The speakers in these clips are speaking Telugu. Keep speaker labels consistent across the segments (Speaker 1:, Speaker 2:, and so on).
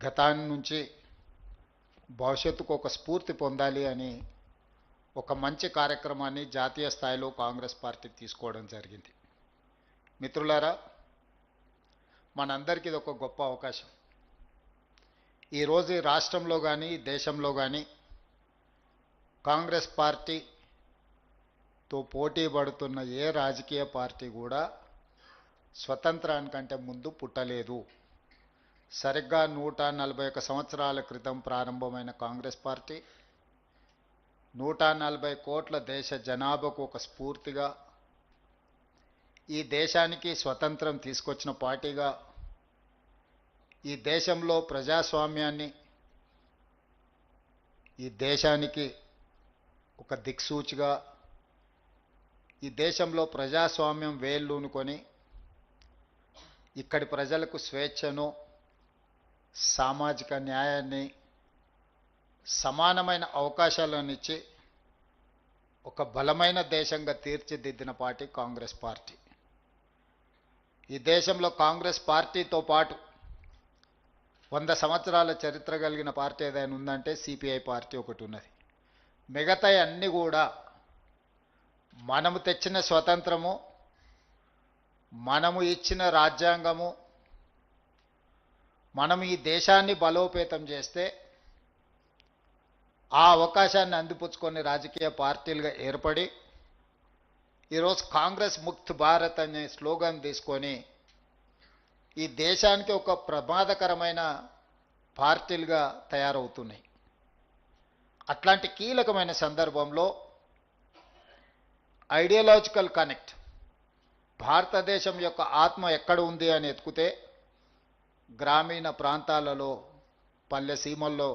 Speaker 1: గతాన్ని నుంచి భవిష్యత్తుకు ఒక స్ఫూర్తి పొందాలి అని ఒక మంచి కార్యక్రమాన్ని జాతీయ స్థాయిలో కాంగ్రెస్ పార్టీ తీసుకోవడం జరిగింది. మిత్రులారా, మనందరికీ ఇది ఒక గొప్ప అవకాశం. ఈరోజు ఈ రాష్ట్రంలో కానీ దేశంలో కానీ కాంగ్రెస్ పార్టీతో పోటీ పడుతున్న ఏ రాజకీయ పార్టీ కూడా స్వతంత్రానికంటే ముందు పుట్టలేదు. సరిగ్గా 141 సంవత్సరాల క్రితం ప్రారంభమైన కాంగ్రెస్ పార్టీ 140 కోట్ల దేశ జనాభాకు ఒక స్ఫూర్తిగా, ఈ దేశానికి స్వతంత్రం తీసుకొచ్చిన పార్టీగా, ఈ దేశంలో ప్రజాస్వామ్యాన్ని, ఈ దేశానికి ఒక దిక్సూచిగా, ఈ దేశంలో ప్రజాస్వామ్యం వేళ్ళూనుకొని ఇక్కడి ప్రజలకు స్వేచ్ఛను, సామాజిక న్యాయాన్ని, సమానమైన అవకాశాలను ఇచ్చి ఒక బలమైన దేశంగా తీర్చిదిద్దిన పార్టీ కాంగ్రెస్ పార్టీ. ఈ దేశంలో కాంగ్రెస్ పార్టీతో పాటు 100 సంవత్సరాల చరిత్ర కలిగిన పార్టీ ఏదైనా ఉందంటే సిపిఐ పార్టీ ఒకటి ఉన్నది. మిగతా అన్నీ కూడా మనము తెచ్చిన స్వతంత్రము, మనము ఇచ్చిన రాజ్యాంగము, మనం ఈ దేశాన్ని బలోపేతం చేస్తే ఆ అవకాశాన్ని అందిపుచ్చుకొని రాజకీయ పార్టీలుగా ఏర్పడి ఈరోజు కాంగ్రెస్ ముక్త్ భారత్ అనే స్లోగన్ తీసుకొని ఈ దేశానికి ఒక ప్రమాదకరమైన పార్టీలుగా తయారవుతున్నాయి. అట్లాంటి కీలకమైన సందర్భంలో ఐడియాలజికల్ కనెక్ట్, భారతదేశం యొక్క ఆత్మ ఎక్కడ ఉంది అని ఎత్తుకుతే గ్రామీణ ప్రాంతాలలో, పల్లె సీమల్లో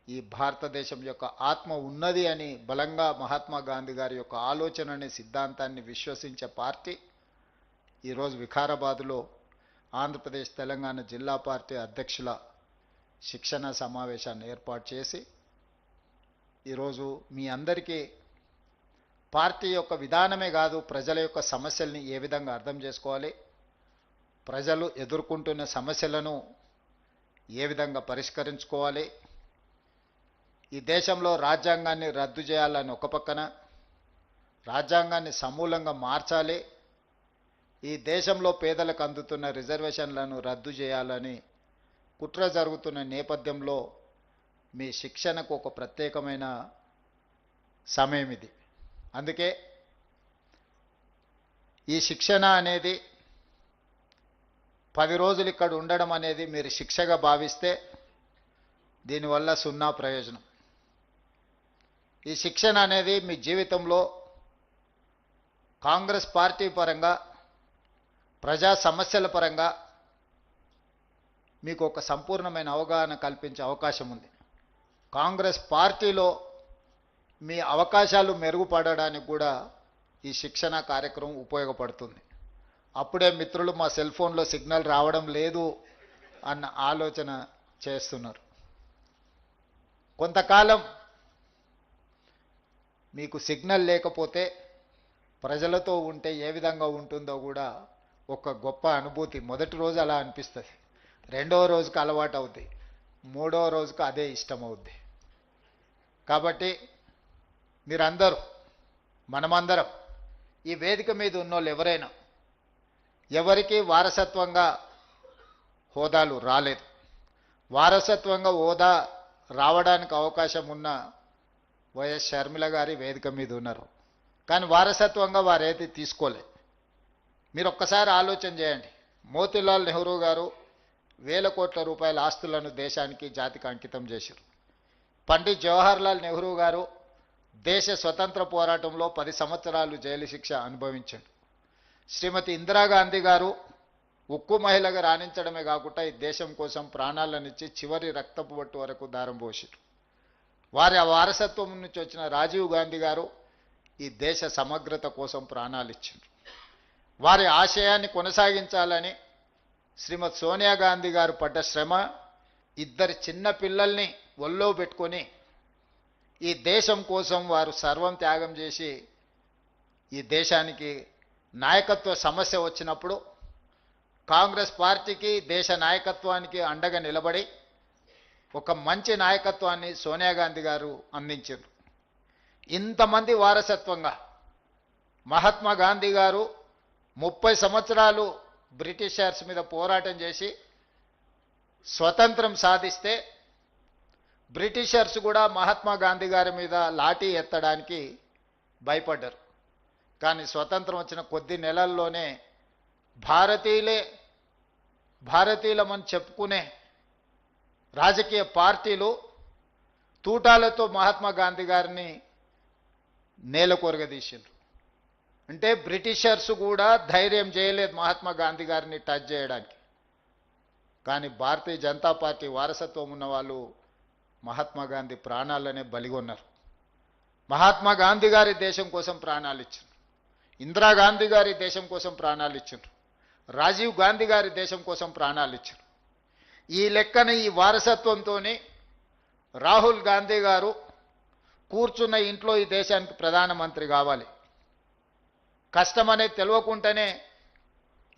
Speaker 1: ఈ భారతదేశం యొక్క ఆత్మ ఉన్నది అని బలంగా మహాత్మా గాంధీ గారి యొక్క ఆలోచన అనే సిద్ధాంతాన్ని విశ్వసించే పార్టీ ఈరోజు వికారాబాద్లో ఆంధ్రప్రదేశ్ తెలంగాణ జిల్లా పార్టీ అధ్యక్షుల శిక్షణ సమావేశాన్ని ఏర్పాటు చేసి ఈరోజు మీ అందరికీ పార్టీ యొక్క విధానమే కాదు, ప్రజల యొక్క సమస్యల్ని ఏ విధంగా అర్థం చేసుకోవాలి, ప్రజలు ఎదుర్కొంటున్న సమస్యలను ఏ విధంగా పరిష్కరించుకోవాలి, ఈ దేశంలో రాజ్యాంగాన్ని రద్దు చేయాలని ఒక పక్కన, రాజ్యాంగాన్ని సమూలంగా మార్చాలి, ఈ దేశంలో పేదలకు అందుతున్న రిజర్వేషన్లను రద్దు చేయాలని కుట్ర జరుగుతున్న నేపథ్యంలో మీ శిక్షణకు ఒక ప్రత్యేకమైన సమయం ఇది. అందుకే ఈ శిక్షణ అనేది 10 రోజులు ఇక్కడ ఉండడం అనేది మీరు శిక్షగా భావిస్తే దీనివల్ల సున్నా ప్రయోజనం. ఈ శిక్షణ అనేది మీ జీవితంలో కాంగ్రెస్ పార్టీ పరంగా, ప్రజా సమస్యల పరంగా మీకు ఒక సంపూర్ణమైన అవగాహన కల్పించే అవకాశం ఉంది. కాంగ్రెస్ పార్టీలో మీ అవకాశాలు మెరుగుపడడానికి కూడా ఈ శిక్షణ కార్యక్రమం ఉపయోగపడుతుంది. అప్పుడే మిత్రులు మా సెల్ ఫోన్లో సిగ్నల్ రావడం లేదు అన్న ఆలోచన చేస్తున్నారు. కొంతకాలం మీకు సిగ్నల్ లేకపోతే ప్రజలతో ఉంటే ఏ విధంగా ఉంటుందో కూడా ఒక గొప్ప అనుభూతి. మొదటి రోజు అలా అనిపిస్తుంది, రెండవ రోజుకు అలవాటు అవుద్ది, మూడవ రోజుకు అదే ఇష్టం అవుద్ది. కాబట్టి మీరందరూ, మనమందరం, ఈ వేదిక మీద ఉన్నోళ్ళు ఎవరైనా, ఎవరికి వారసత్వంగా హోదాలు రాలేదు, వారసత్వంగా హోదా రావడానికి అవకాశం ఉన్న వైఎస్ షర్మిల గారి వేదిక మీద ఉన్నారు, కానీ వారసత్వంగా వారేది తీసుకోలే. మీరు ఒక్కసారి ఆలోచన చేయండి. మోతీలాల్ నెహ్రూ గారు 1000 కోట్ల రూపాయల ఆస్తులను దేశానికి, జాతికి అంకితం చేశారు. పండిట్ జవహర్లాల్ నెహ్రూ గారు దేశ స్వతంత్ర పోరాటంలో 10 సంవత్సరాలు జైలు శిక్ష అనుభవించాడు. శ్రీమతి ఇందిరాగాంధీ గారు ఉక్కు మహిళగా రాణించడమే కాకుండా ఈ దేశం కోసం ప్రాణాలనిచ్చి చివరి రక్తపు బొట్టు వరకు దారం పోసారు. వారి వారసత్వం నుంచి వచ్చిన రాజీవ్ గాంధీ గారు ఈ దేశ సమగ్రత కోసం ప్రాణాలు ఇచ్చారు. వారి ఆశయాన్ని కొనసాగించాలని శ్రీమతి సోనియా గాంధీ గారు పడ్డ శ్రమ, 2 చిన్న పిల్లల్ని ఒళ్ళో పెట్టుకొని ఈ దేశం కోసం వారు సర్వం త్యాగం చేసి ఈ దేశానికి నాయకత్వ సమస్య వచ్చినప్పుడు కాంగ్రెస్ పార్టీకి, దేశ నాయకత్వానికి అండగా నిలబడి ఒక మంచి నాయకత్వాన్ని సోనియా గాంధీ గారు అందించారు. ఇంతమంది వారసత్వంగా మహాత్మా గాంధీ గారు 30 సంవత్సరాలు బ్రిటిషర్స్ మీద పోరాటం చేసి స్వతంత్రం సాధిస్తే బ్రిటిషర్స్ కూడా మహాత్మా గాంధీ గారి మీద లాఠీ ఎత్తడానికి భయపడ్డారు. కానీ స్వతంత్రం వచ్చిన కొద్ది నెలల్లోనే భారతీయులమని చెప్పుకునే రాజకీయ పార్టీలు తూటాలతో మహాత్మా గాంధీ గారిని నేలకొరగదీసిండ్రు. అంటే బ్రిటిషర్స్ కూడా ధైర్యం చేయలేదు మహాత్మా గాంధీ గారిని టచ్ చేయడానికి. కానీ భారతీయ జనతా పార్టీ వారసత్వం ఉన్న వాళ్ళు మహాత్మా గాంధీ ప్రాణాలనే బలిగొన్నారు. మహాత్మా గాంధీ గారి దేశం కోసం ప్రాణాలు ఇచ్చారు. ఇందిరాగాంధీ గారి దేశం కోసం ప్రాణాలు ఇచ్చారు. రాజీవ్ గాంధీ గారి దేశం కోసం ప్రాణాలు ఇచ్చారు. ఈ లెక్కన ఈ వారసత్వంతోనే రాహుల్ గాంధీ గారు కూర్చున్న ఇంట్లో ఈ దేశానికి ప్రధానమంత్రి కావాలి. కష్టమనేది తెలియకుండానే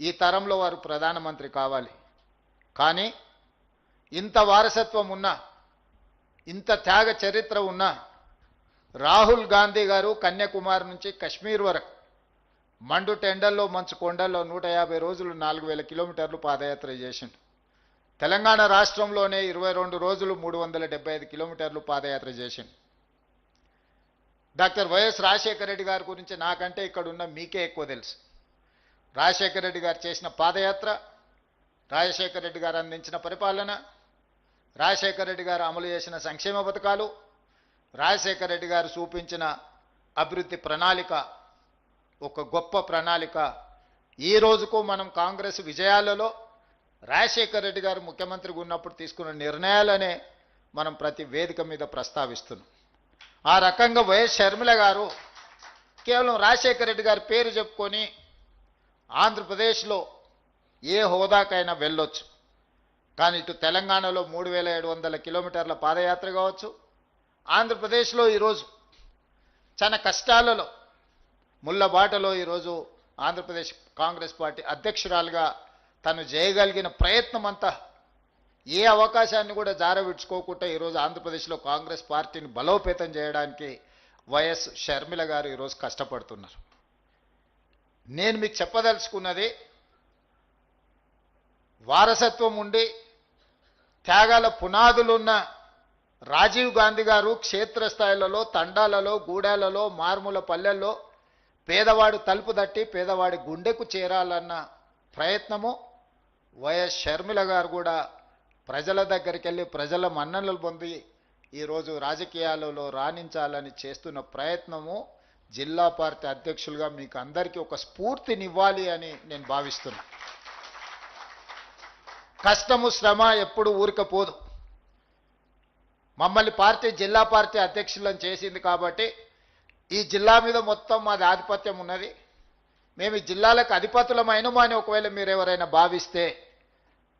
Speaker 1: ఈ తరంలో వారు ప్రధానమంత్రి కావాలి. కానీ ఇంత వారసత్వం ఉన్నా, ఇంత త్యాగ చరిత్ర ఉన్నా రాహుల్ గాంధీ గారు కన్యాకుమారి నుంచి కశ్మీర్ వరకు మండు టెండల్లో మంచు కొండల్లో 150 రోజులు 4000 కిలోమీటర్లు పాదయాత్ర చేసిండు. తెలంగాణ రాష్ట్రంలోనే 22 రోజులు 375 కిలోమీటర్లు పాదయాత్ర చేసిండు. డాక్టర్ వైఎస్ రాజశేఖర రెడ్డి గారి గురించి నాకంటే ఇక్కడ ఉన్న మీకే ఎక్కువ తెలుసు. రాజశేఖర రెడ్డి గారు చేసిన పాదయాత్ర, రాజశేఖర రెడ్డి గారు అందించిన పరిపాలన, రాజశేఖర రెడ్డి గారు అమలు చేసిన సంక్షేమ పథకాలు, రాజశేఖర రెడ్డి గారు చూపించిన అభివృద్ధి ప్రణాళిక ఒక గొప్ప ప్రణాళిక. ఈ రోజుకు మనం కాంగ్రెస్ విజయాలలో రాజశేఖర రెడ్డి గారు ముఖ్యమంత్రిగా ఉన్నప్పుడు తీసుకున్న నిర్ణయాలనే మనం ప్రతి వేదిక మీద ప్రస్తావిస్తున్నాం. ఆ రకంగా వైఎస్ షర్మిల గారు కేవలం రాజశేఖర రెడ్డి గారి పేరు చెప్పుకొని ఆంధ్రప్రదేశ్లో ఏ హోదాకైనా వెళ్ళొచ్చు. కానీ ఇటు తెలంగాణలో 3700 కిలోమీటర్ల పాదయాత్ర కావచ్చు, ఆంధ్రప్రదేశ్లో ఈరోజు చాలా కష్టాలలో ముళ్ళబాటలో ఈరోజు ఆంధ్రప్రదేశ్ కాంగ్రెస్ పార్టీ అధ్యక్షురాలుగా తను చేయగలిగిన ప్రయత్నం అంతా ఏ అవకాశాన్ని కూడా జారవిడ్చుకోకుండా ఈరోజు ఆంధ్రప్రదేశ్లో కాంగ్రెస్ పార్టీని బలోపేతం చేయడానికి వైఎస్ షర్మిల గారు ఈరోజు కష్టపడుతున్నారు. నేను మీకు చెప్పదలుచుకున్నది, వారసత్వం ఉండి త్యాగాల పునాదులున్న రాజీవ్ గాంధీ గారు క్షేత్రస్థాయిలలో, తండాలలో, గూడాలలో, మారుమూల పల్లెల్లో పేదవాడు తలుపు తట్టి పేదవాడి గుండెకు చేరాలన్న ప్రయత్నము వైఎస్ షర్మిల గారు కూడా ప్రజల దగ్గరికి వెళ్ళి ప్రజల మన్ననలు పొంది ఈరోజు రాజకీయాలలో రాణించాలని చేస్తున్న ప్రయత్నము జిల్లా పార్టీ అధ్యక్షులుగా మీకు అందరికీ ఒక స్ఫూర్తినివ్వాలి అని నేను భావిస్తున్నా. కష్టము శ్రమ ఎప్పుడు ఊరికపోదు. మమ్మల్ని జిల్లా పార్టీ అధ్యక్షులను చేసింది కాబట్టి ఈ జిల్లా మీద మొత్తం మాది ఆధిపత్యం ఉన్నది. మేము ఈ జిల్లాలకు అధిపతులమైనమా అని ఒకవేళ మీరు ఎవరైనా భావిస్తే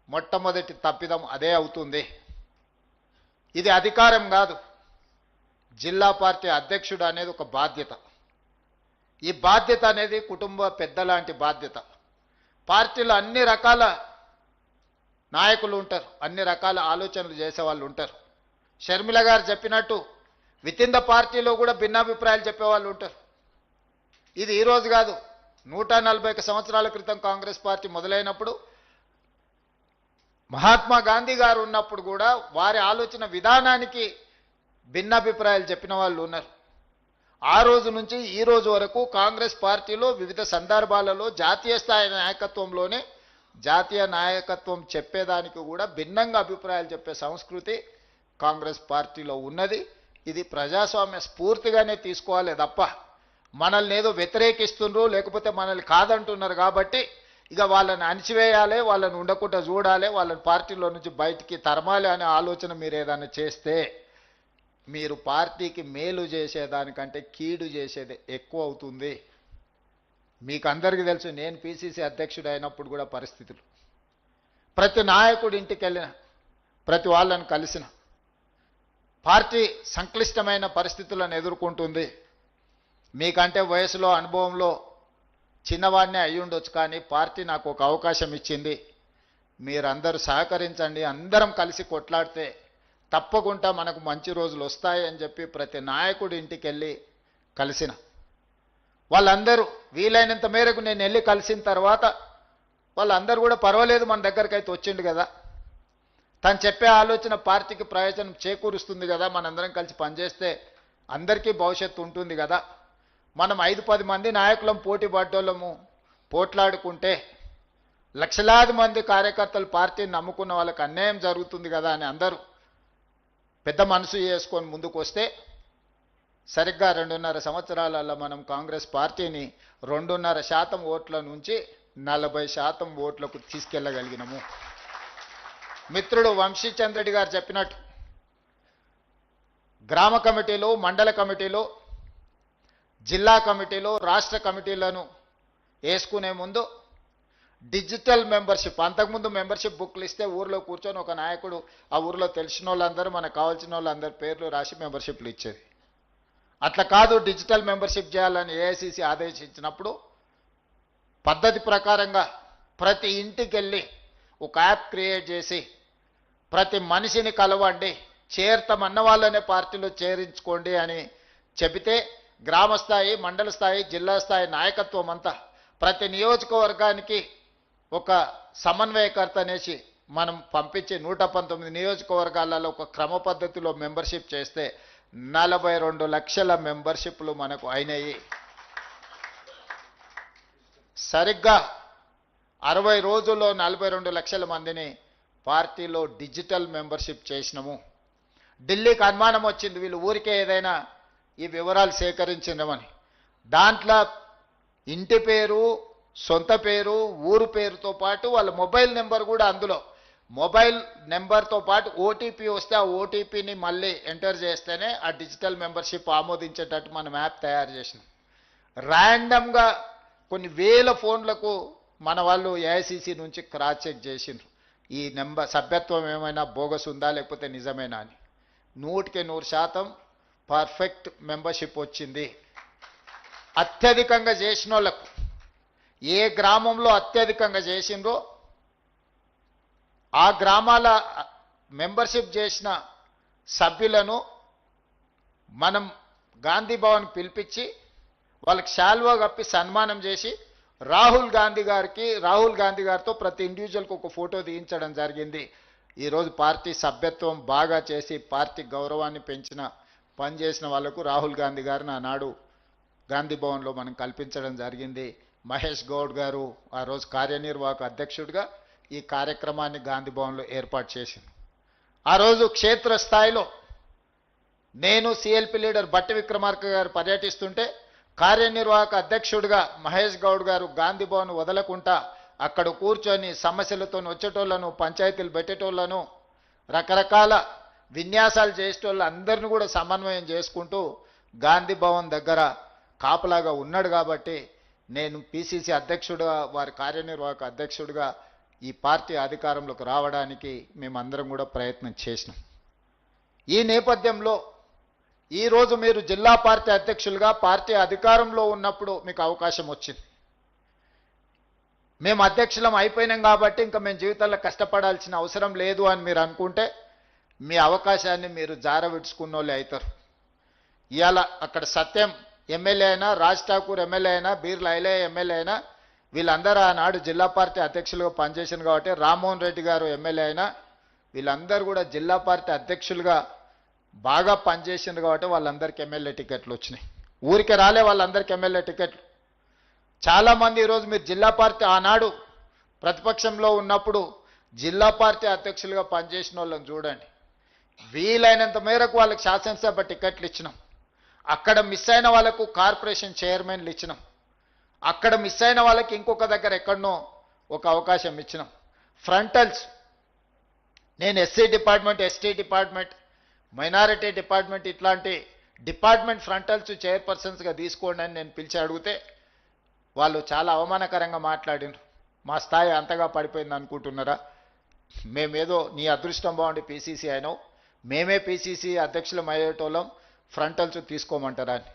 Speaker 1: మొట్టమొదటి తప్పిదం అదే అవుతుంది. ఇది అధికారం కాదు. జిల్లా పార్టీ అధ్యక్షుడు అనేది ఒక బాధ్యత. ఈ బాధ్యత అనేది కుటుంబ పెద్దలాంటి బాధ్యత. పార్టీలో అన్ని రకాల నాయకులు ఉంటారు, అన్ని రకాల ఆలోచనలు చేసేవాళ్ళు ఉంటారు. షర్మిల గారు చెప్పినట్టు వితిన్ ద పార్టీలో కూడా భిన్నాభిప్రాయాలు చెప్పేవాళ్ళు ఉంటారు. ఇది ఈరోజు కాదు, 141 సంవత్సరాల క్రితం కాంగ్రెస్ పార్టీ మొదలైనప్పుడు మహాత్మా గాంధీ గారు ఉన్నప్పుడు కూడా వారి ఆలోచన విధానానికి భిన్నాభిప్రాయాలు చెప్పిన వాళ్ళు ఉన్నారు. ఆ రోజు నుంచి ఈ రోజు వరకు కాంగ్రెస్ పార్టీలో వివిధ సందర్భాలలో జాతీయ స్థాయి నాయకత్వంలోనే జాతీయ నాయకత్వం చెప్పేదానికి కూడా భిన్నంగా అభిప్రాయాలు చెప్పే సంస్కృతి కాంగ్రెస్ పార్టీలో ఉన్నది. ఇది ప్రజాస్వామ్య స్ఫూర్తిగానే తీసుకోవాలి తప్ప మనల్ని ఏదో వ్యతిరేకిస్తుండ్రు లేకపోతే మనల్ని కాదంటున్నారు కాబట్టి ఇక వాళ్ళని అణిచివేయాలి, వాళ్ళని ఉండకుండా చూడాలి, వాళ్ళని పార్టీలో నుంచి బయటికి తరమాలి అనే ఆలోచన మీరు ఏదైనా చేస్తే మీరు పార్టీకి మేలు చేసేదానికంటే కీడు చేసేది ఎక్కువ అవుతుంది. మీకు అందరికీ తెలుసు, నేను పిసిసి అధ్యక్షుడు అయినప్పుడు కూడా పరిస్థితులు, ప్రతి నాయకుడి ఇంటికి వెళ్ళిన, ప్రతి వాళ్ళని కలిసిన, పార్టీ సంక్లిష్టమైన పరిస్థితులను ఎదుర్కొంటుంది. మీకంటే వయసులో అనుభవంలో చిన్నవాడినే అయి ఉండొచ్చు, కానీ పార్టీ నాకు ఒక అవకాశం ఇచ్చింది. మీరందరూ సహకరించండి, అందరం కలిసి కొట్లాడితే తప్పకుండా మనకు మంచి రోజులు వస్తాయి అని చెప్పి ప్రతి నాయకుడి ఇంటికి వెళ్ళి కలిసిన వాళ్ళందరూ వీలైనంత మేరకు నేను వెళ్ళి కలిసిన తర్వాత వాళ్ళందరూ కూడా పర్వాలేదు మన దగ్గరికి అయితే వచ్చిండు కదా, తను చెప్పే ఆలోచన పార్టీకి ప్రయోజనం చేకూరుస్తుంది కదా, మనందరం కలిసి పనిచేస్తే అందరికీ భవిష్యత్తు ఉంటుంది కదా, మనం 5-10 మంది నాయకులం పోటీ పడ్డోళ్ళము పోట్లాడుకుంటే లక్షలాది మంది కార్యకర్తలు పార్టీని నమ్ముకున్న వాళ్ళకి అన్యాయం జరుగుతుంది కదా అని అందరూ పెద్ద మనసు చేసుకొని ముందుకు వస్తే సరిగ్గా 2.5 సంవత్సరాలలో మనం కాంగ్రెస్ పార్టీని 2.5% ఓట్ల నుంచి 40% ఓట్లకు తీసుకెళ్ళగలిగినాము. మిత్రుడు వంశీచంద్రెడ్డి గారు చెప్పినట్టు గ్రామ కమిటీలు, మండల కమిటీలు, జిల్లా కమిటీలు, రాష్ట్ర కమిటీలను వేసుకునే ముందు డిజిటల్ మెంబర్షిప్, అంతకుముందు మెంబర్షిప్ బుక్లు ఇస్తే ఊర్లో కూర్చొని ఒక నాయకుడు ఆ ఊర్లో తెలిసిన వాళ్ళందరూ మనకు కావాల్సిన వాళ్ళందరి పేర్లు రాసి మెంబర్షిప్లు ఇచ్చేది. అట్లా కాదు, డిజిటల్ మెంబర్షిప్ చేయాలని ఏఐసిసి ఆదేశించినప్పుడు పద్ధతి ప్రకారంగా ప్రతి ఇంటికి వెళ్ళి ఒక యాప్ క్రియేట్ చేసి ప్రతి మనిషిని కలవండి, చేరతామన్న వాళ్ళనే పార్టీలో చేరించుకోండి అని చెబితే గ్రామ స్థాయి, మండల స్థాయి, జిల్లా స్థాయి నాయకత్వం అంతా ప్రతి నియోజకవర్గానికి ఒక సమన్వయకర్త అనేసి మనం పంపించి 119 నియోజకవర్గాలలో ఒక క్రమ పద్ధతిలో మెంబర్షిప్ చేస్తే 42 లక్షల మెంబర్షిప్లు మనకు అయినాయి. సరిగ్గా 60 రోజుల్లో 42 లక్షల మందిని పార్టీలో డిజిటల్ మెంబర్షిప్ చేసినాము. ఢిల్లీకి అనుమానం వచ్చింది వీళ్ళు ఊరికే ఏదైనా ఈ వివరాలు సేకరించినామని. దాంట్లో ఇంటి పేరు, సొంత పేరు, ఊరు పేరుతో పాటు వాళ్ళ మొబైల్ నెంబర్ కూడా, అందులో మొబైల్ నెంబర్తో పాటు ఓటీపీ వస్తే ఆ ఓటీపీని మళ్ళీ ఎంటర్ చేస్తేనే ఆ డిజిటల్ మెంబర్షిప్ ఆమోదించేటట్టు మనం యాప్ తయారు చేసినాం. ర్యాండమ్గా కొన్ని వేల ఫోన్లకు మన వాళ్ళు ఏఐసిసి నుంచి క్రాస్ చెక్ చేసిండ్రు ఈ నెంబర్ సభ్యత్వం ఏమైనా బోగస్ ఉందా లేకపోతే నిజమేనా అని. 100% పర్ఫెక్ట్ మెంబర్షిప్ వచ్చింది. అత్యధికంగా చేసిన వాళ్ళకు, ఏ గ్రామంలో అత్యధికంగా చేసిండ్రో ఆ గ్రామాల మెంబర్షిప్ చేసిన సభ్యులను మనం గాంధీ భవన్ పిలిపించి వాళ్ళకి శాల్వా కప్పి సన్మానం చేసి రాహుల్ గాంధీ గారితో ప్రతి ఇండివిజువల్కి ఒక ఫోటో తీయించడం జరిగింది. ఈరోజు పార్టీ సభ్యత్వం బాగా చేసి పార్టీ గౌరవాన్ని పెంచిన పనిచేసిన వాళ్లకు రాహుల్ గాంధీ గారిని ఆనాడు గాంధీ భవన్లో మనం కల్పించడం జరిగింది. మహేష్ గౌడ్ గారు ఆ రోజు కార్యనిర్వాహక అధ్యక్షుడిగా ఈ కార్యక్రమాన్ని గాంధీ భవన్లో ఏర్పాటు చేసింది. ఆ రోజు క్షేత్రస్థాయిలో నేను సిఎల్పి లీడర్ బట్టి విక్రమార్క గారు పర్యటిస్తుంటే కార్యనిర్వాహక అధ్యక్షుడిగా మహేష్ గౌడ్ గారు గాంధీ భవన్ వదలకుండా అక్కడ కూర్చొని సమస్యలతో వచ్చేటోళ్లను, పంచాయతీలు పెట్టేటోళ్లను, రకరకాల విన్యాసాలు చేసేటోళ్ళు అందరిని కూడా సమన్వయం చేసుకుంటూ గాంధీ భవన్ దగ్గర కాపలాగా ఉన్నాడు. కాబట్టి నేను పిసిసి అధ్యక్షుడిగా, వారి కార్యనిర్వాహక అధ్యక్షుడిగా ఈ పార్టీ అధికారంలోకి రావడానికి మేమందరం కూడా ప్రయత్నం చేసినాం. ఈ నేపథ్యంలో ఈరోజు మీరు జిల్లా పార్టీ అధ్యక్షులుగా పార్టీ అధికారంలో ఉన్నప్పుడు మీకు అవకాశం వచ్చింది. మేము అధ్యక్షులం అయిపోయినాం కాబట్టి ఇంకా మేము జీవితంలో కష్టపడాల్సిన అవసరం లేదు అని మీరు అనుకుంటే మీ అవకాశాన్ని మీరు జారవిడ్చుకున్న వాళ్ళే అవుతారు. ఇవాళ అక్కడ సత్యం ఎమ్మెల్యే అయినా, రాజ్ ఠాకూర్ ఎమ్మెల్యే అయినా, బీర్ల ఐలయ్య ఎమ్మెల్యే అయినా, వీళ్ళందరూ ఆనాడు జిల్లా పార్టీ అధ్యక్షులుగా పనిచేసారు కాబట్టి, రామ్మోహన్ రెడ్డి గారు ఎమ్మెల్యే అయినా, వీళ్ళందరూ కూడా జిల్లా పార్టీ అధ్యక్షులుగా బాగా పనిచేసింది కాబట్టి వాళ్ళందరికీ ఎమ్మెల్యే టికెట్లు వచ్చినాయి. ఊరికే రాలే వాళ్ళందరికీ ఎమ్మెల్యే టికెట్లు. చాలామంది ఈరోజు మీరు జిల్లా పార్టీ ఆనాడు ప్రతిపక్షంలో ఉన్నప్పుడు జిల్లా పార్టీ అధ్యక్షులుగా పనిచేసిన వాళ్ళని చూడండి. వీలైనంత మేరకు వాళ్ళకి శాసనసభ టికెట్లు ఇచ్చినాం. అక్కడ మిస్ అయిన వాళ్ళకు కార్పొరేషన్ చైర్మన్లు ఇచ్చినాం. అక్కడ మిస్ అయిన వాళ్ళకి ఇంకొక దగ్గర ఎక్కడనో ఒక అవకాశం ఇచ్చినాం. ఫ్రంటల్స్, నేను SC department, ST department, minority department, ఇట్లాంటి డిపార్ట్మెంట్ ఫ్రంటల్స్ చైర్పర్సన్స్గా తీసుకోండి అని నేను పిలిచి అడిగితే వాళ్ళు చాలా అవమానకరంగా మాట్లాడినారు. మా స్థాయి అంతగా పడిపోయింది అనుకుంటున్నారా? మేమేదో నీ అదృష్టం బాగుండి పీసీసీ అయినావు, మేమే పీసీసీ అధ్యక్షులం అయ్యేటోళ్ళం, ఫ్రంటల్స్ తీసుకోమంటారా అని.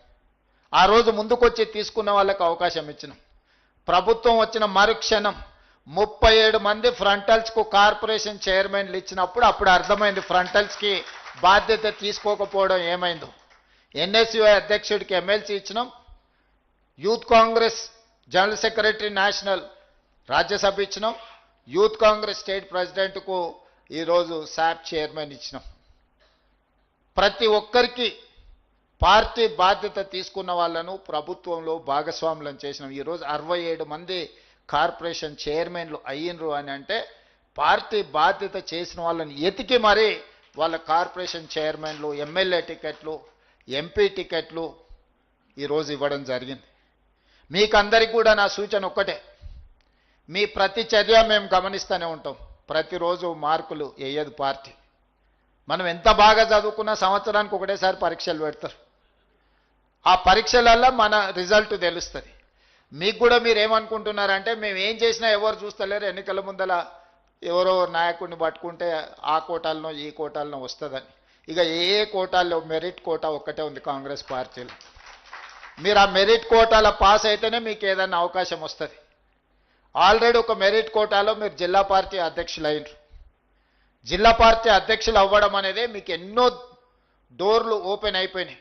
Speaker 1: ఆ రోజు ముందుకొచ్చి తీసుకున్న వాళ్ళకి అవకాశం ఇచ్చినాం. ప్రభుత్వం వచ్చిన మరుక్షణం 37 మంది ఫ్రంటల్స్కు కార్పొరేషన్ చైర్మన్లు ఇచ్చినప్పుడు అప్పుడు అర్థమైంది ఫ్రంటల్స్కి బాధ్యత తీసుకోకపోవడం ఏమైందో. ఎన్ఎస్యుఐ అధ్యక్షుడికి ఎమ్మెల్సీ ఇచ్చినాం, youth Congress general secretary national Rajya Sabha ఇచ్చినాం, యూత్ కాంగ్రెస్ స్టేట్ ప్రెసిడెంట్కు ఈరోజు శాప్ చైర్మన్ ఇచ్చినాం. ప్రతి ఒక్కరికి పార్టీ బాధ్యత తీసుకున్న వాళ్ళను ప్రభుత్వంలో భాగస్వాములను చేసినాం. ఈరోజు 67 మంది కార్పొరేషన్ చైర్మన్లు అయ్యిండ్రు అని అంటే పార్టీ బాధ్యత చేసిన వాళ్ళని ఎతికి మరీ వాళ్ళ కార్పొరేషన్ చైర్మన్లు, ఎమ్మెల్యే టికెట్లు, ఎంపీ టికెట్లు ఈరోజు ఇవ్వడం జరిగింది. మీకందరికీ కూడా నా సూచన ఒక్కటే, మీ ప్రతి చర్య మేము గమనిస్తూనే ఉంటాం. ప్రతిరోజు మార్కులు వేయదు పార్టీ. మనం ఎంత బాగా చదువుకున్నా సంవత్సరానికి ఒకటేసారి పరీక్షలు పెడతారు. ఆ పరీక్షలల్లో మన రిజల్ట్ తెలుస్తుంది. మీకు కూడా మీరు ఏమనుకుంటున్నారంటే మేము ఏం చేసినా ఎవరు చూస్తలేరు, ఎన్నికల ముందల ఎవరో నాయకుడిని పట్టుకుంటే ఆ కోటాలనో ఈ కోటాలనో వస్తుందని. ఇక ఏ కోటాల్లో మెరిట్ కోటా ఒక్కటే ఉంది కాంగ్రెస్ పార్టీలో. మీరు ఆ మెరిట్ కోటాల పాస్ అయితేనే మీకు ఏదైనా అవకాశం వస్తుంది. ఆల్రెడీ ఒక మెరిట్ కోటాలో మీరు జిల్లా పార్టీ అధ్యక్షులు అయినరు. జిల్లా పార్టీ అధ్యక్షులు అవ్వడం అనేది మీకు ఎన్నో డోర్లు ఓపెన్ అయిపోయినాయి.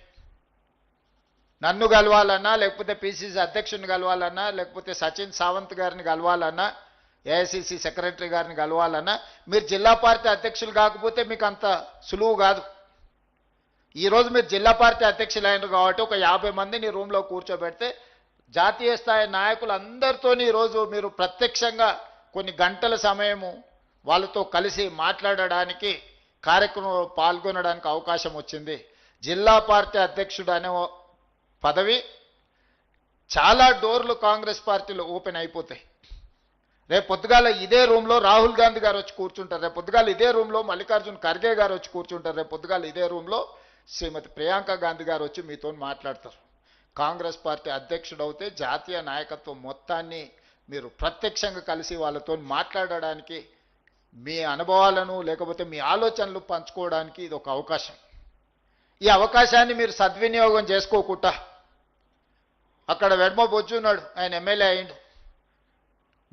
Speaker 1: నన్ను కలవాలన్నా, లేకపోతే పిసిసి అధ్యక్షుని కలవాలన్నా, లేకపోతే సచిన్ సావంత్ గారిని కలవాలన్నా, ఏఐసిసి సెక్రటరీ గారిని కలవాలన్నా మీరు జిల్లా పార్టీ అధ్యక్షులు కాకపోతే మీకు అంత సులువు కాదు. ఈరోజు మీరు జిల్లా పార్టీ అధ్యక్షులు అయినారు కాబట్టి ఒక 50 మందిని రూమ్లో కూర్చోబెడితే జాతీయ స్థాయి నాయకులందరితో ఈరోజు మీరు ప్రత్యక్షంగా కొన్ని గంటల సమయము వాళ్ళతో కలిసి మాట్లాడడానికి, కార్యక్రమంలో పాల్గొనడానికి అవకాశం వచ్చింది. జిల్లా పార్టీ అధ్యక్షుడు అనే పదవి చాలా డోర్లు కాంగ్రెస్ పార్టీలో ఓపెన్ అయిపోతాయి. రేపు పొద్దుగాల ఇదే రూమ్లో రాహుల్ గాంధీ గారు వచ్చి కూర్చుంటారు, రేపు పొద్దుగాల ఇదే రూమ్లో మల్లికార్జున్ ఖర్గే గారు వచ్చి కూర్చుంటారు, రేపు పొద్దుగాల ఇదే రూమ్లో శ్రీమతి ప్రియాంక గాంధీ గారు వచ్చి మీతో మాట్లాడతారు. కాంగ్రెస్ పార్టీ అధ్యక్షుడు అవుతే జాతీయ నాయకత్వం మొత్తాన్ని మీరు ప్రత్యక్షంగా కలిసి వాళ్ళతో మాట్లాడడానికి, మీ అనుభవాలను లేకపోతే మీ ఆలోచనలు పంచుకోవడానికి ఇది ఒక అవకాశం. ఈ అవకాశాన్ని మీరు సద్వినియోగం చేసుకోకుండా అక్కడ వెడమ బొజ్జున్నాడు, ఆయన ఎమ్మెల్యే అయ్యిండు.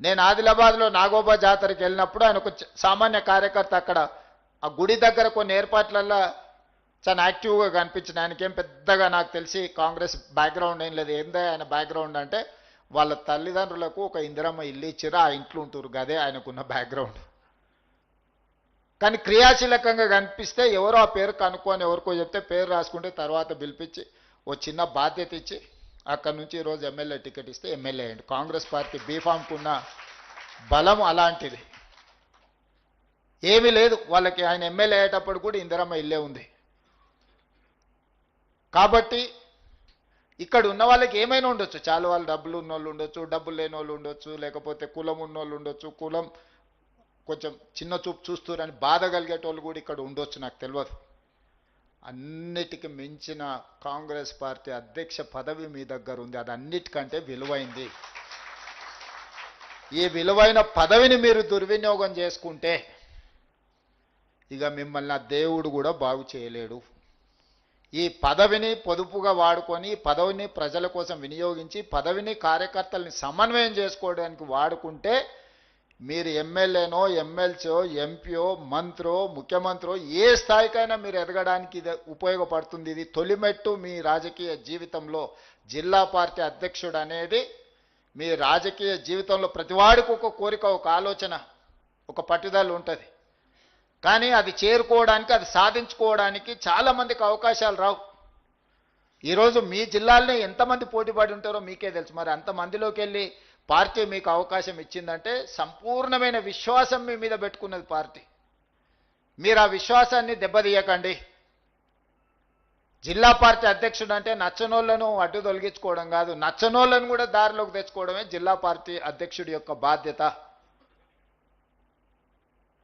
Speaker 1: నేను ఆదిలాబాద్లో నాగోబా జాతరకి వెళ్ళినప్పుడు ఆయన ఒక సామాన్య కార్యకర్త అక్కడ ఆ గుడి దగ్గర కొన్ని ఏర్పాట్లల్లో చాలా యాక్టివ్గా కనిపించిన. ఆయనకేం పెద్దగా నాకు తెలిసి కాంగ్రెస్ బ్యాక్గ్రౌండ్ ఏం లేదు. ఏందా ఆయన బ్యాక్గ్రౌండ్ అంటే వాళ్ళ తల్లిదండ్రులకు ఒక ఇందిరమ్మ ఇల్లు ఇచ్చిరా, ఆ ఇంట్లో ఉంటారు, గదే ఆయనకున్న బ్యాక్గ్రౌండ్. కానీ క్రియాశీలకంగా కనిపిస్తే ఎవరో ఆ పేరు కనుక్కొని ఎవరికో చెప్తే పేరు రాసుకుంటే తర్వాత పిలిపించి ఓ చిన్న బాధ్యత ఇచ్చి అక్కడి నుంచి ఈరోజు ఎమ్మెల్యే టికెట్ ఇస్తే ఎమ్మెల్యే అయ్యండి. కాంగ్రెస్ పార్టీ బీఫామ్కున్న బలం అలాంటిది. ఏమీ లేదు వాళ్ళకి. ఆయన ఎమ్మెల్యే అయ్యేటప్పుడు కూడా ఇందిరమ్మ ఇల్లే ఉంది. కాబట్టి ఇక్కడ ఉన్న వాళ్ళకి ఏమైనా ఉండొచ్చు, చాలా వాళ్ళు డబ్బులు ఉన్నోళ్ళు ఉండొచ్చు, డబ్బులు లేని వాళ్ళు ఉండొచ్చు, లేకపోతే కులం ఉన్నోళ్ళు ఉండొచ్చు, కులం కొంచెం చిన్న చూపు చూస్తారని బాధ కలిగేటోళ్ళు కూడా ఇక్కడ ఉండొచ్చు, నాకు తెలియదు. అన్నిటికీ మించిన కాంగ్రెస్ పార్టీ అధ్యక్ష పదవి మీ దగ్గర ఉంది, అది అన్నిటికంటే విలువైంది. ఈ విలువైన పదవిని మీరు దుర్వినియోగం చేసుకుంటే ఇక మిమ్మల్ని ఆ దేవుడు కూడా బాగు చేయలేడు. ఈ పదవిని పొదుపుగా వాడుకొని, పదవిని ప్రజల కోసం వినియోగించి, పదవిని కార్యకర్తల్ని సమన్వయం చేసుకోవడానికి వాడుకుంటే మీరు ఎమ్మెల్యేనో, ఎమ్మెల్సీయో, ఎంపీయో, మంత్రో, ముఖ్యమంత్రో ఏ స్థాయికైనా మీరు ఎదగడానికి ఇది ఉపయోగపడుతుంది. ఇది తొలిమెట్టు మీ రాజకీయ జీవితంలో. జిల్లా పార్టీ అధ్యక్షుడు అనేది మీ రాజకీయ జీవితంలో ప్రతివాడికి ఒక కోరిక, ఒక ఆలోచన, ఒక పట్టుదల ఉంటుంది. కానీ అది చేరుకోవడానికి, అది సాధించుకోవడానికి చాలామందికి అవకాశాలు రావు. ఈరోజు మీ జిల్లాలోనే ఎంతమంది పోటీపడి ఉంటారో మీకే తెలుసు. మరి అంతమందిలోకి వెళ్ళి పార్టీ మీకు అవకాశం ఇచ్చిందంటే సంపూర్ణమైన విశ్వాసం మీ మీద పెట్టుకున్నది పార్టీ. మీరు ఆ విశ్వాసాన్ని దెబ్బతీయకండి. జిల్లా పార్టీ అధ్యక్షుడు అంటే నచ్చనోళ్లను అడ్డు తొలగించుకోవడం కాదు, నచ్చనోళ్లను కూడా దారిలోకి తెచ్చుకోవడమే జిల్లా పార్టీ అధ్యక్షుడి యొక్క బాధ్యత.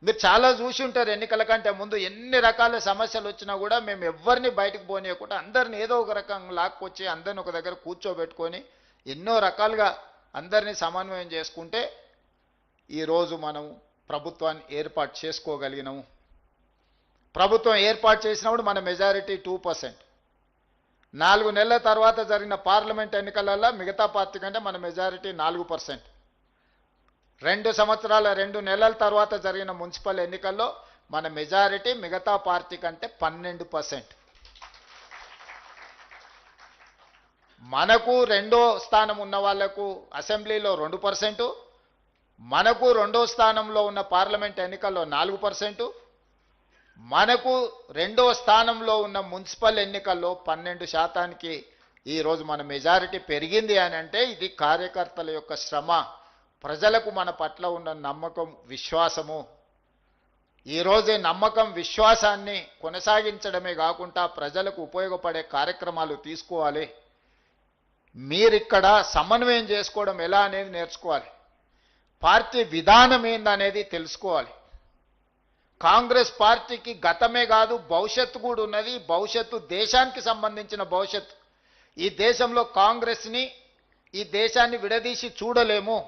Speaker 1: మీరు చాలా చూసి ఉంటారు, ఎన్నికల కంటే ముందు ఎన్ని రకాల సమస్యలు వచ్చినా కూడా మేము ఎవరిని బయటకు పోనీయకుండా అందరిని ఏదో ఒక రకంగా లాక్కొచ్చి అందరిని ఒక దగ్గర కూర్చోబెట్టుకొని ఎన్నో రకాలుగా అందరినీ సమన్వయం చేసుకుంటే ఈరోజు మనం ప్రభుత్వాన్ని ఏర్పాటు చేసుకోగలిగినాము. ప్రభుత్వం ఏర్పాటు చేసినప్పుడు మన మెజారిటీ 2%. 4 నెలల తర్వాత జరిగిన పార్లమెంట్ ఎన్నికలలో మిగతా పార్టీ కంటే మన మెజారిటీ 4%. 2 సంవత్సరాల 2 నెలల తర్వాత జరిగిన మున్సిపల్ ఎన్నికల్లో మన మెజారిటీ మిగతా పార్టీ కంటే 12%. మనకు రెండో స్థానం ఉన్న వాళ్లకు అసెంబ్లీలో 2%, మనకు రెండో స్థానంలో ఉన్న పార్లమెంట్ ఎన్నికల్లో 4%, మనకు రెండో స్థానంలో ఉన్న మున్సిపల్ ఎన్నికల్లో 12%కి ఈరోజు మన మెజారిటీ పెరిగింది అని అంటే ఇది కార్యకర్తల యొక్క శ్రమ, ప్రజలకు మన పట్ల ఉన్న నమ్మకం, విశ్వాసము. ఈరోజు నమ్మకం, విశ్వాసాన్ని కొనసాగించడమే కాకుండా ప్రజలకు ఉపయోగపడే కార్యక్రమాలు తీసుకోవాలి. మీరిక్కడ సమన్వయం చేసుకోవడం ఎలా అనేది నేర్చుకోవాలి. పార్టీ విధానం ఏందనేది తెలుసుకోవాలి. కాంగ్రెస్ పార్టీకి గతమే కాదు భవిష్యత్తు కూడా ఉన్నది. భవిష్యత్తు దేశానికి సంబంధించిన భవిష్యత్తు. ఈ దేశంలో కాంగ్రెస్ని, ఈ దేశాన్ని విడదీసి చూడలేము.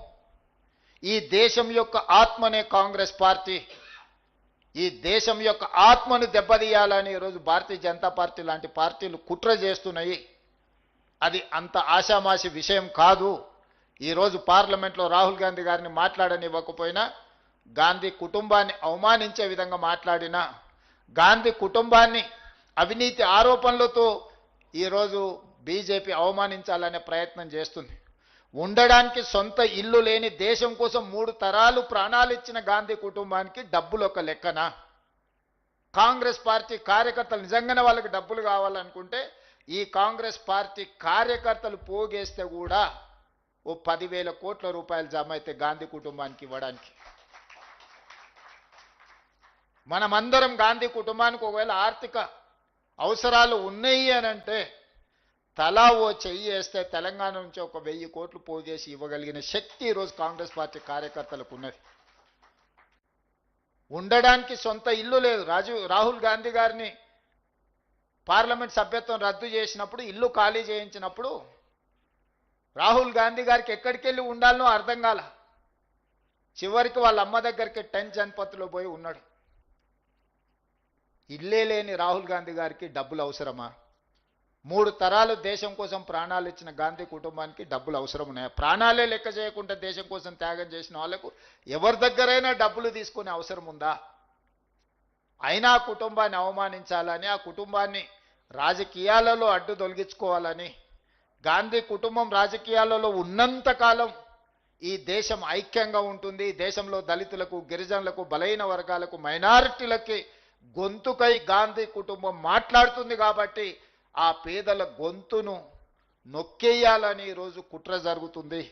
Speaker 1: ఈ దేశం యొక్క ఆత్మనే కాంగ్రెస్ పార్టీ. ఈ దేశం యొక్క ఆత్మను దెబ్బతీయాలని ఈరోజు భారతీయ జనతా పార్టీ లాంటి పార్టీలు కుట్ర చేస్తున్నాయి. అది అంత ఆషామాషి విషయం కాదు. ఈరోజు పార్లమెంట్లో రాహుల్ గాంధీ గారిని మాట్లాడనివ్వకపోయినా, గాంధీ కుటుంబాన్ని అవమానించే విధంగా మాట్లాడినా, గాంధీ కుటుంబాన్ని అవినీతి ఆరోపణలతో ఈరోజు బీజేపీ అవమానించాలనే ప్రయత్నం చేస్తుంది. ఉండడానికి సొంత ఇల్లు లేని, దేశం కోసం 3 తరాలు ప్రాణాలు ఇచ్చిన గాంధీ కుటుంబానికి డబ్బులు ఒక లెక్కన? కాంగ్రెస్ పార్టీ కార్యకర్తలు నిజంగానే వాళ్ళకి డబ్బులు కావాలనుకుంటే ఈ కాంగ్రెస్ పార్టీ కార్యకర్తలు పోగేస్తే కూడా ఓ 10,000 కోట్ల రూపాయలు జమ అయితే గాంధీ కుటుంబానికి ఇవ్వడానికి. మనమందరం గాంధీ కుటుంబానికి ఒకవేళ ఆర్థిక అవసరాలు ఉన్నాయి అని అంటే తలా ఓ చెయ్యి వేస్తే తెలంగాణ నుంచి ఒక 1000 కోట్లు పోగేసి ఇవ్వగలిగిన శక్తి ఈరోజు కాంగ్రెస్ పార్టీ కార్యకర్తలకు ఉన్నది. ఉండడానికి సొంత ఇల్లు లేదు. రాహుల్ గాంధీ గారిని పార్లమెంట్ సభ్యత్వం రద్దు చేసినప్పుడు, ఇల్లు ఖాళీ చేయించినప్పుడు రాహుల్ గాంధీ గారికి ఎక్కడికి వెళ్ళి ఉండాలనో అర్థం కాల. చివరికి వాళ్ళ అమ్మ దగ్గరికి 10 జన్పత్లో పోయి ఉన్నాడు. ఇల్లే లేని రాహుల్ గాంధీ గారికి డబ్బులు అవసరమా? 3 తరాలు దేశం కోసం ప్రాణాలు ఇచ్చిన గాంధీ కుటుంబానికి డబ్బులు అవసరం ఉన్నాయా? ప్రాణాలే లెక్క చేయకుండా దేశం కోసం త్యాగం చేసిన వాళ్లకు ఎవరి దగ్గరైనా డబ్బులు తీసుకునే అవసరం ఉందా? అయినా ఆ కుటుంబాన్ని అవమానించాలని, ఆ కుటుంబాన్ని రాజకీయాలలో అడ్డు తొలగించుకోవాలని, గాంధీ కుటుంబం రాజకీయాలలో ఉన్నంతకాలం ఈ దేశం ఐక్యంగా ఉంటుంది. దేశంలో దళితులకు, గిరిజనులకు, బలహీన వర్గాలకు, మైనారిటీలకి గొంతుకై గాంధీ కుటుంబం మాట్లాడుతుంది. కాబట్టి ఆ పేదల గొంతును నొక్కేయాలని ఈరోజు కుట్ర జరుగుతుంది.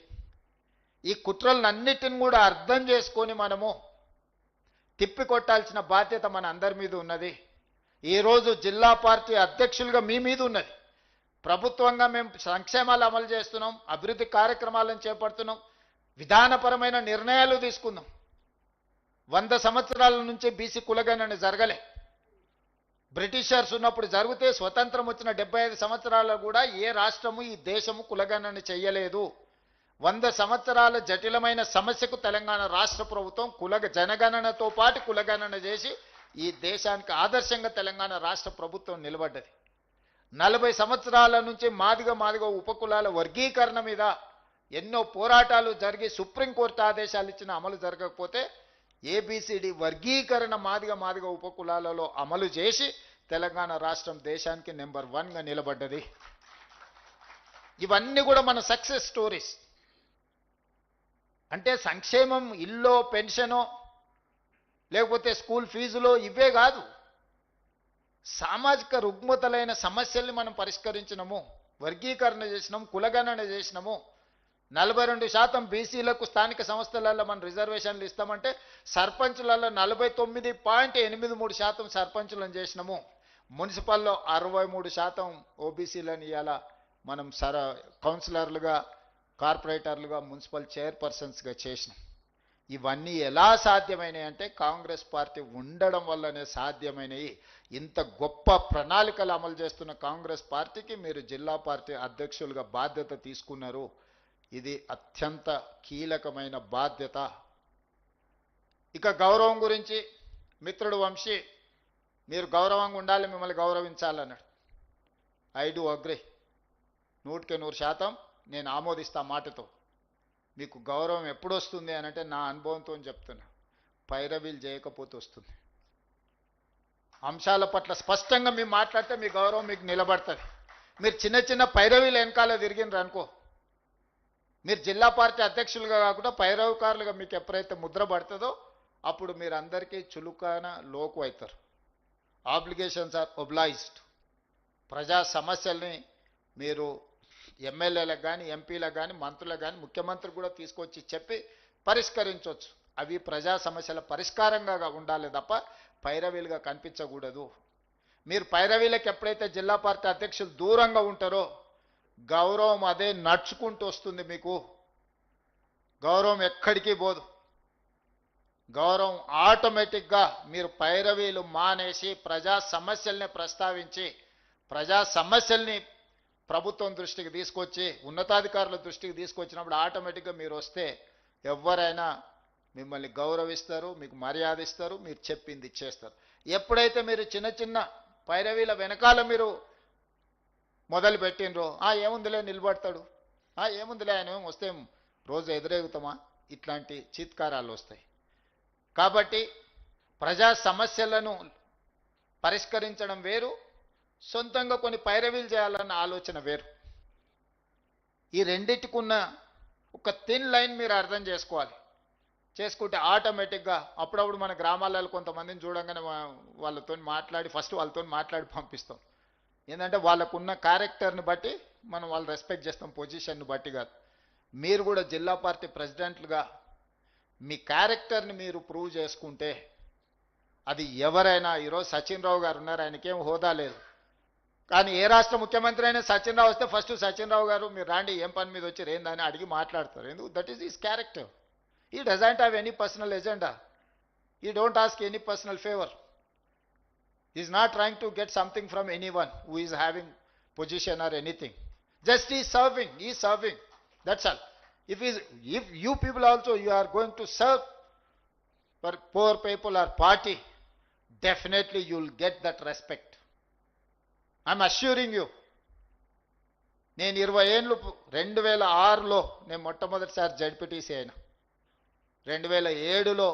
Speaker 1: ఈ కుట్రలన్నిటిని కూడా అర్థం చేసుకొని మనము తిప్పికొట్టాల్సిన బాధ్యత మన అందరి మీద ఉన్నది. ఈరోజు జిల్లా పార్టీ అధ్యక్షులుగా మీ మీద ఉన్నది. ప్రభుత్వంగా మేము సంక్షేమాలు అమలు చేస్తున్నాం, అభివృద్ధి కార్యక్రమాలను చేపడుతున్నాం, విధానపరమైన నిర్ణయాలు తీసుకుందాం. 100 సంవత్సరాల నుంచి బీసీ కులగణన జరగలే. బ్రిటిషర్స్ ఉన్నప్పుడు జరిగితే స్వతంత్రం వచ్చిన 75 సంవత్సరాలు కూడా ఏ రాష్ట్రము, ఈ దేశము కులగణన చెయ్యలేదు. 100 సంవత్సరాల జటిలమైన సమస్యకు తెలంగాణ రాష్ట్ర ప్రభుత్వం జనగణనతో పాటు కులగణన చేసి ఈ దేశానికి ఆదర్శంగా తెలంగాణ రాష్ట్ర ప్రభుత్వం నిలబడ్డది. 40 సంవత్సరాల నుంచి మాదిగ ఉపకులాల వర్గీకరణ మీద ఎన్నో పోరాటాలు జరిగి సుప్రీంకోర్టు ఆదేశాలు ఇచ్చిన అమలు జరగకపోతే ఏబిసిడి వర్గీకరణ మాదిగ ఉపకులాలలో అమలు చేసి తెలంగాణ రాష్ట్రం దేశానికి నెంబర్ 1గా నిలబడ్డది. ఇవన్నీ కూడా మన సక్సెస్ స్టోరీస్. అంటే సంక్షేమం ఇల్లో, పెన్షనో, లేకపోతే స్కూల్ ఫీజులో ఇవే కాదు. సామాజిక రుగ్మతలైన సమస్యల్ని మనం పరిష్కరించినము, వర్గీకరణ చేసినాము, కులగణన చేసినాము. 42% బీసీలకు స్థానిక సంస్థలలో మనం రిజర్వేషన్లు ఇస్తామంటే సర్పంచులలో 49.83% సర్పంచులను చేసినాము. మున్సిపల్లో 63% ఓబీసీలను ఇవాళ మనం కౌన్సిలర్లుగా, కార్పొరేటర్లుగా, మున్సిపల్ చైర్పర్సన్స్గా చేసినాం. ఇవన్నీ ఎలా సాధ్యమైనాయి అంటే కాంగ్రెస్ పార్టీ ఉండడం వల్లనే సాధ్యమైనవి. ఇంత గొప్ప ప్రణాళికలు అమలు చేస్తున్న కాంగ్రెస్ పార్టీకి మీరు జిల్లా పార్టీ అధ్యక్షులుగా బాధ్యత తీసుకున్నారు. ఇది అత్యంత కీలకమైన బాధ్యత. ఇక గౌరవం గురించి మిత్రుడు వంశీ, మీరు గౌరవంగా ఉండాలి, మిమ్మల్ని గౌరవించాలన్నాడు. ఐ డూ అగ్రీ, 100% నేను ఆమోదిస్తా మాటతో. మీకు గౌరవం ఎప్పుడు వస్తుంది అనంటే నా అనుభవంతో చెప్తున్నా, పైరవీలు చేయకపోతే వస్తుంది. అంశాల పట్ల స్పష్టంగా మీరు మాట్లాడితే మీ గౌరవం మీకు నిలబడుతుంది. మీరు చిన్న చిన్న పైరవీలు వెనకాల తిరిగినరు అనుకో, మీరు జిల్లా పార్టీ అధ్యక్షులుగా కాకుండా పైరవకారులుగా మీకు ఎప్పుడైతే ముద్ర పడుతుందో అప్పుడు మీరు అందరికీ చులుకాన లోకు అవుతారు. Obligations are obliged. ప్రజా సమస్యల్ని మీరు ఎమ్మెల్యేలకు కానీ ఎంపీలకు కానీ మంత్రులకు కానీ ముఖ్యమంత్రి కూడా తీసుకొచ్చి చెప్పి పరిష్కరించవచ్చు. అవి ప్రజా సమస్యల పరిష్కారంగా ఉండాలి తప్ప పైరవీలుగా కనిపించకూడదు. మీరు పైరవీలకు ఎప్పుడైతే జిల్లా పార్టీ అధ్యక్షులు దూరంగా ఉంటారో గౌరవం అదే నడుచుకుంటూ వస్తుంది. మీకు గౌరవం ఎక్కడికి పోదు. గౌరవం ఆటోమేటిక్గా మీరు పైరవీలు మానేసి ప్రజా సమస్యల్ని ప్రస్తావించి ప్రజా సమస్యల్ని ప్రభుత్వం దృష్టికి తీసుకొచ్చి ఉన్నతాధికారుల దృష్టికి తీసుకొచ్చినప్పుడు ఆటోమేటిక్గా మీరు వస్తే ఎవరైనా మిమ్మల్ని గౌరవిస్తారు, మీకు మర్యాద ఇస్తారు, మీరు చెప్పింది చేస్తారు. ఎప్పుడైతే మీరు చిన్న చిన్న పైరవీల వెనకాల మీరు మొదలు పెట్టినరో ఏముందిలే నిలబడతాడు, ఏముందిలే ఆయన వస్తే రోజు ఎదురేగుతామా, ఇట్లాంటి చీత్కారాలు వస్తాయి. కాబట్టి ప్రజా సమస్యలను పరిష్కరించడం వేరు, సొంతంగా కొన్ని పైరవీలు చేయాలన్న ఆలోచన వేరు. ఈ రెండింటికున్న ఒక థిన్ లైన్ మీరు అర్థం చేసుకోవాలి. చేసుకుంటే ఆటోమేటిక్గా అప్పుడప్పుడు మన గ్రామాలలో కొంతమందిని చూడంగానే వాళ్ళతో మాట్లాడి ఫస్ట్ వాళ్ళతో మాట్లాడి పంపిస్తాం. ఏంటంటే వాళ్ళకున్న క్యారెక్టర్ని బట్టి మనం వాళ్ళు రెస్పెక్ట్ చేస్తాం, పొజిషన్ని బట్టి కాదు. మీరు కూడా జిల్లా పార్టీ ప్రెసిడెంట్లుగా మీ క్యారెక్టర్ని మీరు ప్రూవ్ చేసుకుంటే అది ఎవరైనా, ఈరోజు సచిన్ రావు గారు ఉన్నారు, ఆయనకేం హోదా లేదు, కానీ ఏ రాష్ట్ర ముఖ్యమంత్రి అయినా సచిన్ రావు వస్తే ఫస్ట్ సచిన్ రావు గారు మీరు రాండి, ఏం పని మీద వచ్చి ఏందని అడిగి మాట్లాడతారు. ఎందుకు? That is his character. He doesn't have any personal agenda. He don't ask any personal favor. He is not trying to get something from anyone who is having position or anything. Just he is serving. He is serving. That's all. If you people also you are going to serve for poor people or party, definitely you will get that respect. I'm assuring you. నేను 20 ఏళ్ళు 2006లో నేను మొట్టమొదటిసారి జడ్పీటీసీ అయినా, 2007లో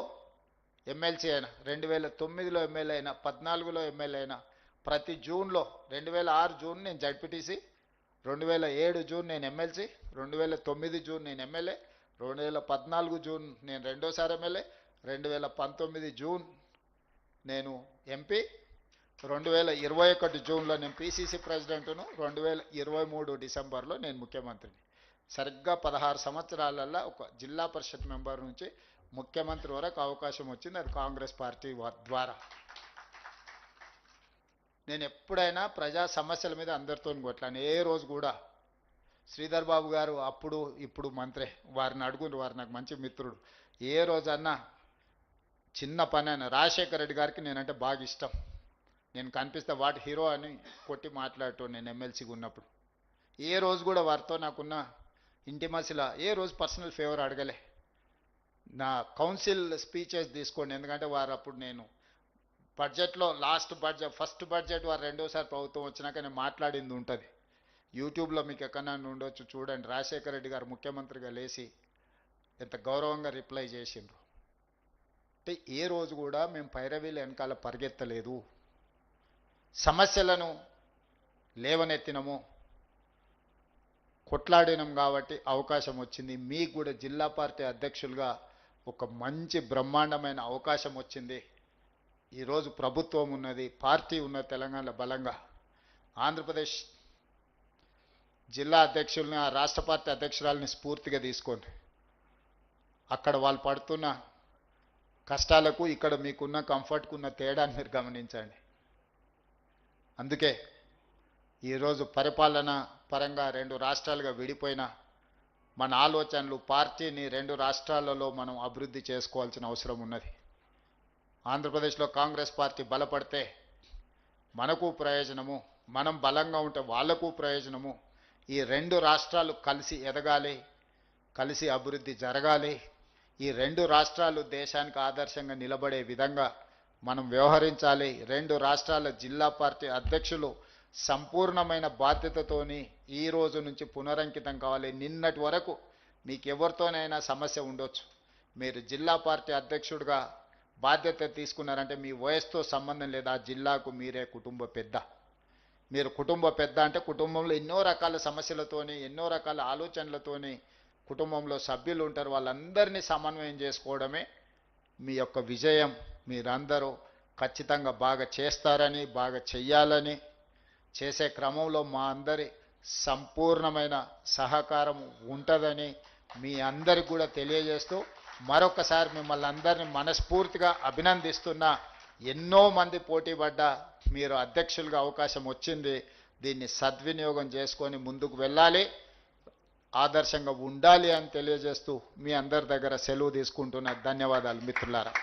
Speaker 1: ఎమ్మెల్సీ అయినా, 2009లో ఎమ్మెల్యే అయినా, 14లో ఎమ్మెల్యే అయినా, ప్రతి జూన్లో 2006 జూన్ నేను జడ్పీటీసీ, 2007 జూన్ నేను ఎమ్మెల్సీ, 2009 జూన్ నేను ఎమ్మెల్యే, 2014 జూన్ నేను రెండోసారి ఎమ్మెల్యే, 2019 జూన్ నేను ఎంపీ, 2021 జూన్లో నేను పీసీసీ ప్రెసిడెంట్ను, 2023 డిసెంబర్లో నేను ముఖ్యమంత్రిని. సరిగ్గా 16 సంవత్సరాలలో ఒక జిల్లా పరిషత్ మెంబర్ నుంచి ముఖ్యమంత్రి వరకు అవకాశం వచ్చింది. అది కాంగ్రెస్ పార్టీ ద్వారా. నేను ఎప్పుడైనా ప్రజా సమస్యల మీద అందరితో కొట్లాను. ఏ రోజు కూడా శ్రీధర్ బాబు గారు అప్పుడు ఇప్పుడు మంత్రి, వారిని అడుగురు, వారు నాకు మంచి మిత్రుడు. ఏ రోజన్నా చిన్న పని అయినా, రాజశేఖర రెడ్డి గారికి నేనంటే బాగా ఇష్టం, నేను కనిపిస్తే వాటి హీరో అని కొట్టి మాట్లాడటం నేను ఎమ్మెల్సీగా ఉన్నప్పుడు. ఏ రోజు కూడా వారితో నాకున్న ఇంటిమసీలా ఏ రోజు పర్సనల్ ఫేవర్ అడగలే. నా కౌన్సిల్ స్పీచెస్ తీసుకోండి, ఎందుకంటే వారు అప్పుడు నేను బడ్జెట్లో ఫస్ట్ బడ్జెట్ వారు రెండోసారి ప్రభుత్వం వచ్చినాక నేను మాట్లాడింది ఉంటుంది. యూట్యూబ్లో మీకు ఎక్కడన్నా ఉండొచ్చు, చూడండి. రాజశేఖర రెడ్డి గారు ముఖ్యమంత్రిగా లేచి ఎంత గౌరవంగా రిప్లై చేసిండ్రు. అంటే ఏ రోజు కూడా మేము పైరవీల వెనకాల పరిగెత్తలేదు, సమస్యలను లేవనెత్తినము, కొట్లాడినాం. కాబట్టి అవకాశం వచ్చింది. మీకు కూడా జిల్లా పార్టీ అధ్యక్షులుగా ఒక మంచి బ్రహ్మాండమైన అవకాశం వచ్చింది. ఈరోజు ప్రభుత్వం ఉన్నది, పార్టీ ఉన్నది తెలంగాణలో బలంగా. ఆంధ్రప్రదేశ్ జిల్లా అధ్యక్షుల్ని, ఆ రాష్ట్ర పార్టీ అధ్యక్షురాలని స్ఫూర్తిగా తీసుకోండి. అక్కడ వాళ్ళు పడుతున్న కష్టాలకు ఇక్కడ మీకున్న కంఫర్ట్కు ఉన్న తేడాన్ని మీరు గమనించండి. అందుకే ఈరోజు పరిపాలన పరంగా 2 రాష్ట్రాలుగా విడిపోయిన మన ఆలోచనలు, పార్టీని 2 రాష్ట్రాలలో మనం అభివృద్ధి చేసుకోవాల్సిన అవసరం ఉన్నది. ఆంధ్రప్రదేశ్లో కాంగ్రెస్ పార్టీ బలపడితే మనకు ప్రయోజనము, మనం బలంగా ఉంటే వాళ్లకు ప్రయోజనము. ఈ 2 రాష్ట్రాలు కలిసి ఎదగాలి, కలిసి అభివృద్ధి జరగాలి. ఈ 2 రాష్ట్రాలు దేశానికి ఆదర్శంగా నిలబడే విధంగా మనం వ్యవహరించాలి. 2 రాష్ట్రాల జిల్లా పార్టీ అధ్యక్షులు సంపూర్ణమైన బాధ్యతతోని ఈ రోజు నుంచి పునరంకితం కావాలి. నిన్నటి వరకు మీకు ఎవరితోనైనా సమస్య ఉండొచ్చు, మీరు జిల్లా పార్టీ అధ్యక్షుడిగా బాధ్యత తీసుకున్నారంటే మీ వయసుతో సంబంధం లేదు. ఆ జిల్లాకు మీరే కుటుంబ పెద్ద. మీరు కుటుంబ పెద్ద అంటే కుటుంబంలో ఎన్నో రకాల సమస్యలతోని, ఎన్నో రకాల ఆలోచనలతోని కుటుంబంలో సభ్యులు ఉంటారు. వాళ్ళందరినీ సమన్వయం చేసుకోవడమే మీ యొక్క విజయం. మీరందరూ ఖచ్చితంగా బాగా చేస్తారని, బాగా చెయ్యాలని, చేసే క్రమంలో మా అందరి సంపూర్ణమైన సహకారం ఉంటుందని మీ అందరికి కూడా తెలియజేస్తూ మరొకసారి మిమ్మల్ని అందరినీ మనస్ఫూర్తిగా అభినందిస్తున్నా. ఎన్నో మంది పోటీ పడ్డా మీరు అధ్యక్షులుగా అవకాశం వచ్చింది. దీన్ని సద్వినియోగం చేసుకొని ముందుకు వెళ్ళాలి, ఆదర్శంగా ఉండాలి అని తెలియజేస్తూ మీ అందరి దగ్గర సెలవు తీసుకుంటున్న ధన్యవాదాలు మిత్రులారా.